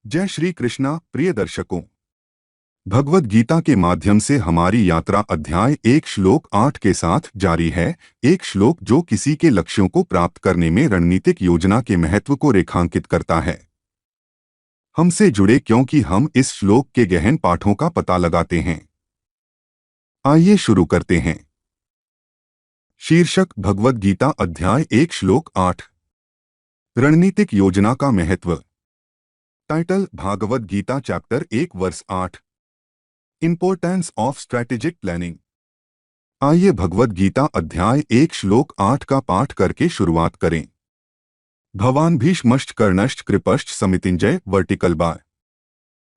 जय श्री कृष्णा प्रिय दर्शकों। भगवद गीता के माध्यम से हमारी यात्रा अध्याय 1 श्लोक 8 के साथ जारी है। एक श्लोक जो किसी के लक्ष्यों को प्राप्त करने में रणनीतिक योजना के महत्व को रेखांकित करता है। हमसे जुड़े क्योंकि हम इस श्लोक के गहन पाठों का पता लगाते हैं। आइए शुरू करते हैं। शीर्षक भगवद गीता अध्याय 1 श्लोक 8 रणनीतिक योजना का महत्व। Title Bhagavad Gita chapter 1 verse 8 importance of strategic planning. आइए भगवद गीता अध्याय 1 श्लोक 8 का पाठ करके शुरुआत करें। भवान भीष्मश्च कर्णश्च कृपश्च समितिंजय वर्टिकल बार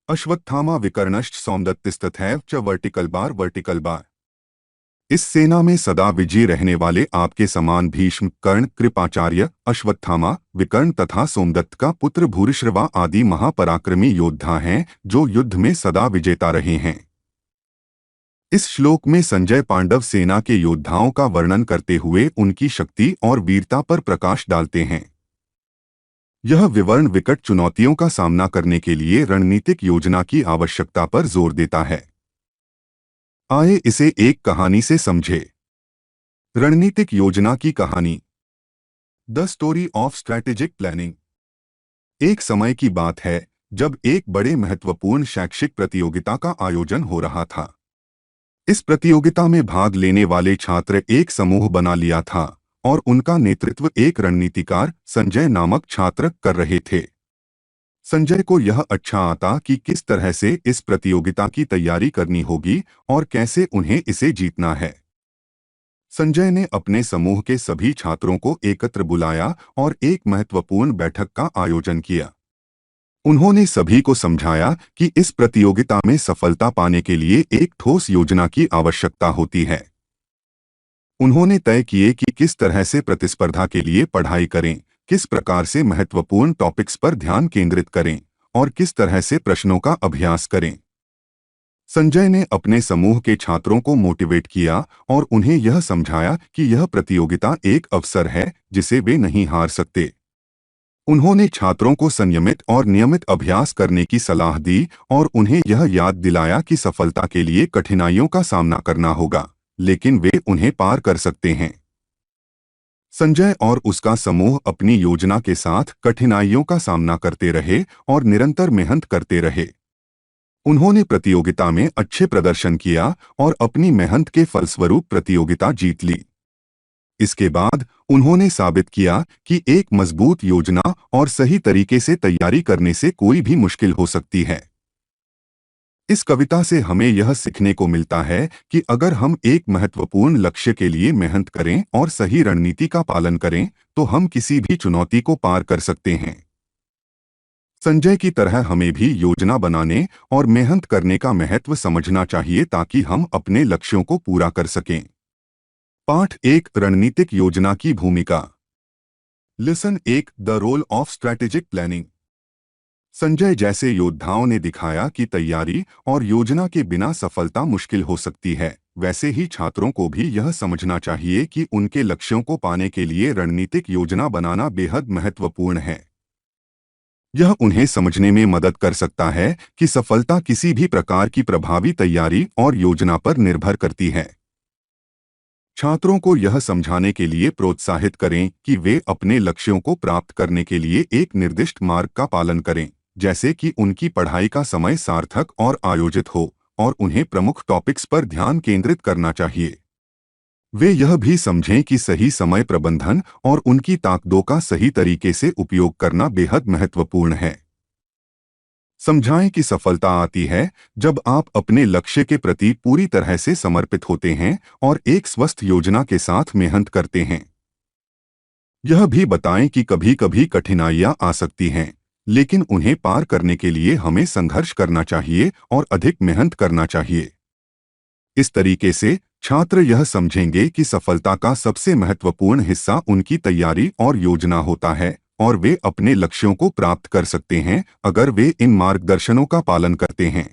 अश्वत्थामा विकर्णश्च सौमदत्तिस्तथैव च वर्टिकल बार। इस सेना में सदा विजयी रहने वाले आपके समान भीष्म, कर्ण, कृपाचार्य, अश्वत्थामा, विकर्ण तथा सोमदत्त का पुत्र भूरिश्रवा आदि महापराक्रमी योद्धा हैं जो युद्ध में सदा विजेता रहे हैं। इस श्लोक में संजय पांडव सेना के योद्धाओं का वर्णन करते हुए उनकी शक्ति और वीरता पर प्रकाश डालते हैं। यह विवरण विकट चुनौतियों का सामना करने के लिए रणनीतिक योजना की आवश्यकता पर जोर देता है। आइए इसे एक कहानी से समझें। रणनीतिक योजना की कहानी। The story of strategic planning. एक समय की बात है जब एक बड़े महत्वपूर्ण शैक्षिक प्रतियोगिता का आयोजन हो रहा था। इस प्रतियोगिता में भाग लेने वाले छात्र एक समूह बना लिया था और उनका नेतृत्व एक रणनीतिकार संजय नामक छात्र कर रहे थे। संजय को यह अच्छा आता कि किस तरह से इस प्रतियोगिता की तैयारी करनी होगी और कैसे उन्हें इसे जीतना है। संजय ने अपने समूह के सभी छात्रों को एकत्र बुलाया और एक महत्वपूर्ण बैठक का आयोजन किया। उन्होंने सभी को समझाया कि इस प्रतियोगिता में सफलता पाने के लिए एक ठोस योजना की आवश्यकता होती है। उन्होंने तय किए कि किस तरह से प्रतिस्पर्धा के लिए पढ़ाई करें, किस प्रकार से महत्वपूर्ण टॉपिक्स पर ध्यान केंद्रित करें और किस तरह से प्रश्नों का अभ्यास करें। संजय ने अपने समूह के छात्रों को मोटिवेट किया और उन्हें यह समझाया कि यह प्रतियोगिता एक अवसर है जिसे वे नहीं हार सकते। उन्होंने छात्रों को संयमित और नियमित अभ्यास करने की सलाह दी और उन्हें यह याद दिलाया कि सफलता के लिए कठिनाइयों का सामना करना होगा, लेकिन वे उन्हें पार कर सकते हैं। संजय और उसका समूह अपनी योजना के साथ कठिनाइयों का सामना करते रहे और निरंतर मेहनत करते रहे। उन्होंने प्रतियोगिता में अच्छे प्रदर्शन किया और अपनी मेहनत के फलस्वरूप प्रतियोगिता जीत ली। इसके बाद उन्होंने साबित किया कि एक मजबूत योजना और सही तरीके से तैयारी करने से कोई भी मुश्किल हो सकती है। इस कविता से हमें यह सीखने को मिलता है कि अगर हम एक महत्वपूर्ण लक्ष्य के लिए मेहनत करें और सही रणनीति का पालन करें तो हम किसी भी चुनौती को पार कर सकते हैं। संजय की तरह हमें भी योजना बनाने और मेहनत करने का महत्व समझना चाहिए ताकि हम अपने लक्ष्यों को पूरा कर सकें। पाठ 1 रणनीतिक योजना की भूमिका। Lesson 1 the role of strategic planning. Sanjay जैसे योद्धाओं ने दिखाया कि तैयारी और योजना के बिना सफलता मुश्किल हो सकती है, वैसे ही छात्रों को भी यह समझना चाहिए कि उनके लक्ष्यों को पाने के लिए रणनीतिक योजना बनाना बेहद महत्वपूर्ण है। यह उन्हें समझने में मदद कर सकता है कि सफलता किसी भी प्रकार की प्रभावी तैयारी और योजना पर निर्भर करती है। छात्रों को यह समझाने के लिए प्रोत्साहित करें कि वे अपने लक्ष्यों को प्राप्त करने के लिए एक निर्दिष्ट मार्ग का पालन करें, जैसे कि उनकी पढ़ाई का समय सार्थक और आयोजित हो और उन्हें प्रमुख टॉपिक्स पर ध्यान केंद्रित करना चाहिए। वे यह भी समझें कि सही समय प्रबंधन और उनकी ताकतों का सही तरीके से उपयोग करना बेहद महत्वपूर्ण है। समझाएं कि सफलता आती है जब आप अपने लक्ष्य के प्रति पूरी तरह से समर्पित होते हैं और एक स्वस्थ योजना के साथ मेहनत करते हैं। यह भी बताएं कि कभी-कभी कठिनाइयां आ सकती हैं, लेकिन उन्हें पार करने के लिए हमें संघर्ष करना चाहिए और अधिक मेहनत करना चाहिए। इस तरीके से छात्र यह समझेंगे कि सफलता का सबसे महत्वपूर्ण हिस्सा उनकी तैयारी और योजना होता है और वे अपने लक्ष्यों को प्राप्त कर सकते हैं अगर वे इन मार्गदर्शनों का पालन करते हैं।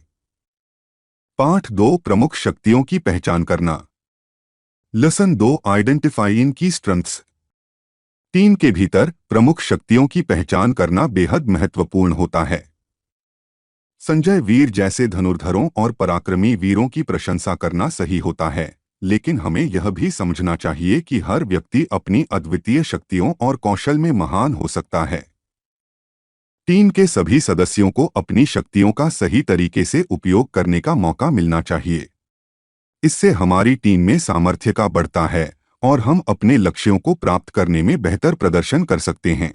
पाठ 2 प्रमुख शक्तियों की पहचान करना। लेसन 2 आइडेंटिफाइंग की स्ट्रेंथ्स। टीम के भीतर प्रमुख शक्तियों की पहचान करना बेहद महत्वपूर्ण होता है। संजय वीर जैसे धनुर्धरों और पराक्रमी वीरों की प्रशंसा करना सही होता है, लेकिन हमें यह भी समझना चाहिए कि हर व्यक्ति अपनी अद्वितीय शक्तियों और कौशल में महान हो सकता है। टीम के सभी सदस्यों को अपनी शक्तियों का सही तरीके से उपयोग करने का मौका मिलना चाहिए। इससे हमारी टीम में सामर्थ्य का बढ़ता है और हम अपने लक्ष्यों को प्राप्त करने में बेहतर प्रदर्शन कर सकते हैं।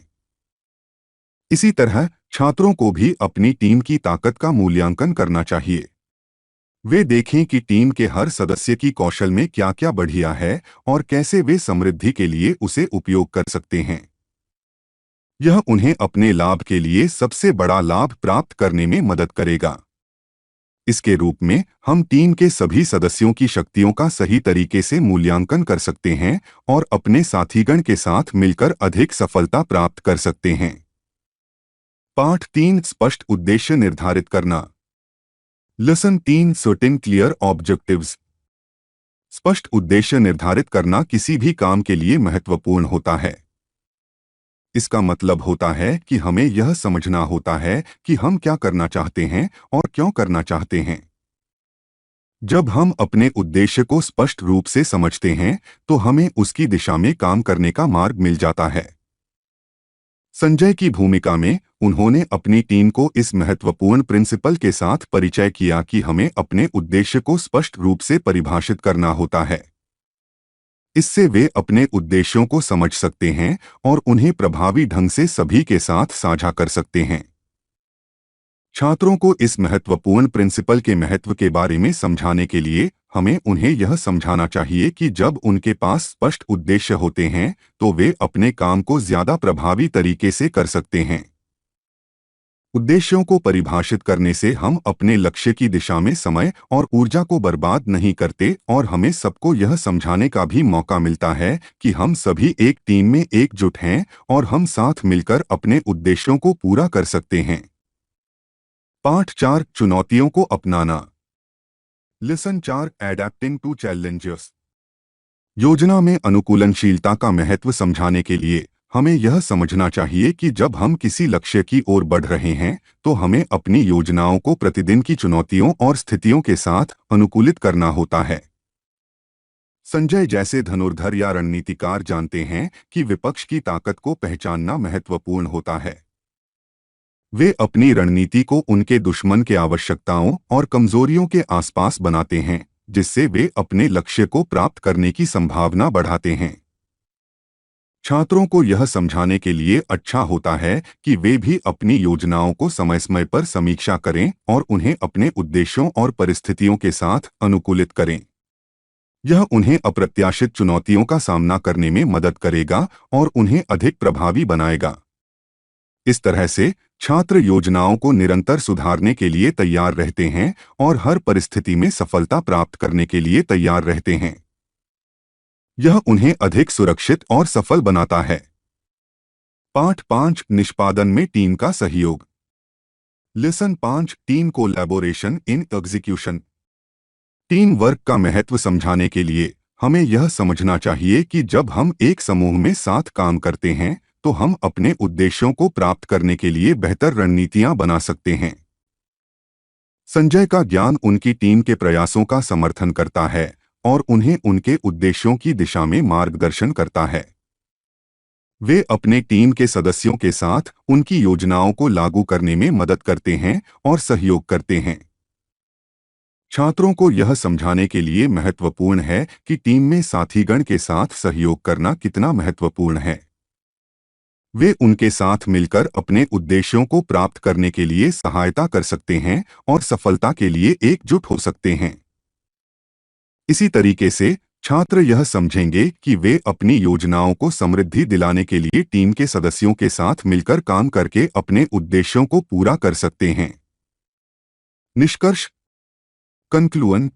इसी तरह छात्रों को भी अपनी टीम की ताकत का मूल्यांकन करना चाहिए। वे देखें कि टीम के हर सदस्य की कौशल में क्या क्या बढ़िया है और कैसे वे समृद्धि के लिए उसे उपयोग कर सकते हैं। यह उन्हें अपने लाभ के लिए सबसे बड़ा लाभ प्राप्त करने में मदद करेगा। इसके रूप में हम टीम के सभी सदस्यों की शक्तियों का सही तरीके से मूल्यांकन कर सकते हैं और अपने साथीगण के साथ मिलकर अधिक सफलता प्राप्त कर सकते हैं। पाठ 3 स्पष्ट उद्देश्य निर्धारित करना। Lesson 3 certain clear objectives. स्पष्ट उद्देश्य निर्धारित करना किसी भी काम के लिए महत्वपूर्ण होता है। इसका मतलब होता है कि हमें यह समझना होता है कि हम क्या करना चाहते हैं और क्यों करना चाहते हैं। जब हम अपने उद्देश्य को स्पष्ट रूप से समझते हैं, तो हमें उसकी दिशा में काम करने का मार्ग मिल जाता है। संजय की भूमिका में उन्होंने अपनी टीम को इस महत्वपूर्ण प्रिंसिपल के साथ परिचय किया कि हमें अपने उद्देश्य को स्पष्ट रूप से परिभाषित करना होता है। इससे वे अपने उद्देश्यों को समझ सकते हैं और उन्हें प्रभावी ढंग से सभी के साथ साझा कर सकते हैं। छात्रों को इस महत्वपूर्ण प्रिंसिपल के महत्व के बारे में समझाने के लिए हमें उन्हें यह समझाना चाहिए कि जब उनके पास स्पष्ट उद्देश्य होते हैं, तो वे अपने काम को ज्यादा प्रभावी तरीके से कर सकते हैं। उद्देश्यों को परिभाषित करने से हम अपने लक्ष्य की दिशा में समय और ऊर्जा को बर्बाद नहीं करते और हमें सबको यह समझाने का भी मौका मिलता है कि हम सभी एक टीम में एकजुट हैं और हम साथ मिलकर अपने उद्देश्यों को पूरा कर सकते हैं। पाठ 4 चुनौतियों को अपनाना। Lesson 4 adapting to challenges. योजना में अनुकूलनशीलता का महत्व समझाने के लिए हमें यह समझना चाहिए कि जब हम किसी लक्ष्य की ओर बढ़ रहे हैं, तो हमें अपनी योजनाओं को प्रतिदिन की चुनौतियों और स्थितियों के साथ अनुकूलित करना होता है। संजय जैसे धनुर्धर या रणनीतिकार जानते हैं कि विपक्ष की ताकत को पहचानना महत्वपूर्ण होता है। वे अपनी रणनीति को उनके दुश्मन के आवश्यकताओं और कमजोरियों के आसपास बनाते हैं, जिससे वे अपने लक्ष्य को प्राप्त करने की संभावना बढ़ाते हैं। छात्रों को यह समझाने के लिए अच्छा होता है कि वे भी अपनी योजनाओं को समय समय पर समीक्षा करें और उन्हें अपने उद्देश्यों और परिस्थितियों के साथ अनुकूलित करें। यह उन्हें अप्रत्याशित चुनौतियों का सामना करने में मदद करेगा और उन्हें अधिक प्रभावी बनाएगा। इस तरह से छात्र योजनाओं को निरंतर सुधारने के लिए तैयार रहते हैं और हर परिस्थिति में सफलता प्राप्त करने के लिए तैयार रहते हैं। यह उन्हें अधिक सुरक्षित और सफल बनाता है। पाठ 5 निष्पादन में टीम का सहयोग। Lesson 5 team collaboration in execution. Team work का महत्व समझाने के लिए हमें यह समझना चाहिए कि जब हम एक समूह में साथ काम करते हैं, तो हम अपने उद्देश्यों को प्राप्त करने के लिए बेहतर रणनीतियां बना सकते हैं। संजय का ज्ञान उनकी टीम के प्रयासों का समर्थन करता है और उन्हें उनके उद्देश्यों की दिशा में मार्गदर्शन करता है। वे अपने टीम के सदस्यों के साथ उनकी योजनाओं को लागू करने में मदद करते हैं और सहयोग करते हैं। छात्रों को यह समझाने के लिए महत्वपूर्ण है कि टीम में साथीगण के साथ सहयोग करना कितना महत्वपूर्ण है। वे उनके साथ मिलकर अपने उद्देश्यों को प्राप्त करने के लिए सहायता कर सकते हैं और सफलता के लिए एकजुट हो सकते हैं। इसी तरीके से छात्र यह समझेंगे कि वे अपनी योजनाओं को समृद्धि दिलाने के लिए टीम के सदस्यों के साथ मिलकर काम करके अपने उद्देश्यों को पूरा कर सकते हैं। निष्कर्ष कंक्लूजन।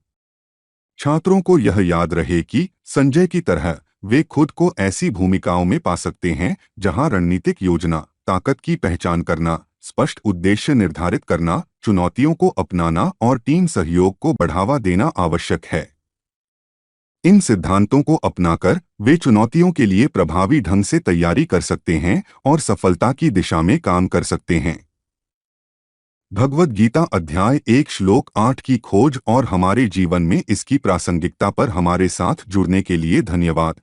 छात्रों को यह याद रहे कि संजय की तरह वे खुद को ऐसी भूमिकाओं में पा सकते हैं जहां रणनीतिक योजना, ताकत की पहचान करना, स्पष्ट उद्देश्य निर्धारित करना, चुनौतियों को अपनाना और टीम सहयोग को बढ़ावा देना आवश्यक है। इन सिद्धांतों को अपनाकर वे चुनौतियों के लिए प्रभावी ढंग से तैयारी कर सकते हैं और सफलता की दिशा में काम कर सकते हैं। भगवद गीता अध्याय 1 श्लोक 8 की खोज और हमारे जीवन में इसकी प्रासंगिकता पर हमारे साथ जुड़ने के लिए धन्यवाद।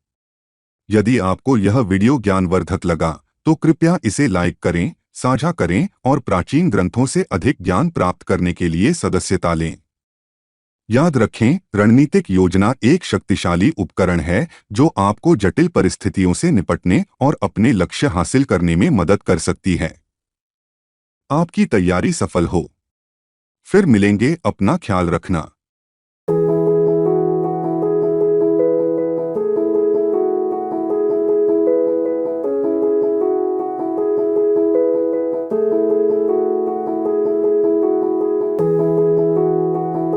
यदि आपको यह वीडियो ज्ञानवर्धक लगा तो कृपया इसे लाइक करें, साझा करें और प्राचीन ग्रंथों से अधिक ज्ञान प्राप्त करने के लिए सदस्यता लें। याद रखें, रणनीतिक योजना एक शक्तिशाली उपकरण है जो आपको जटिल परिस्थितियों से निपटने और अपने लक्ष्य हासिल करने में मदद कर सकती है। आपकी तैयारी सफल हो। फिर मिलेंगे, अपना ख्याल रखना।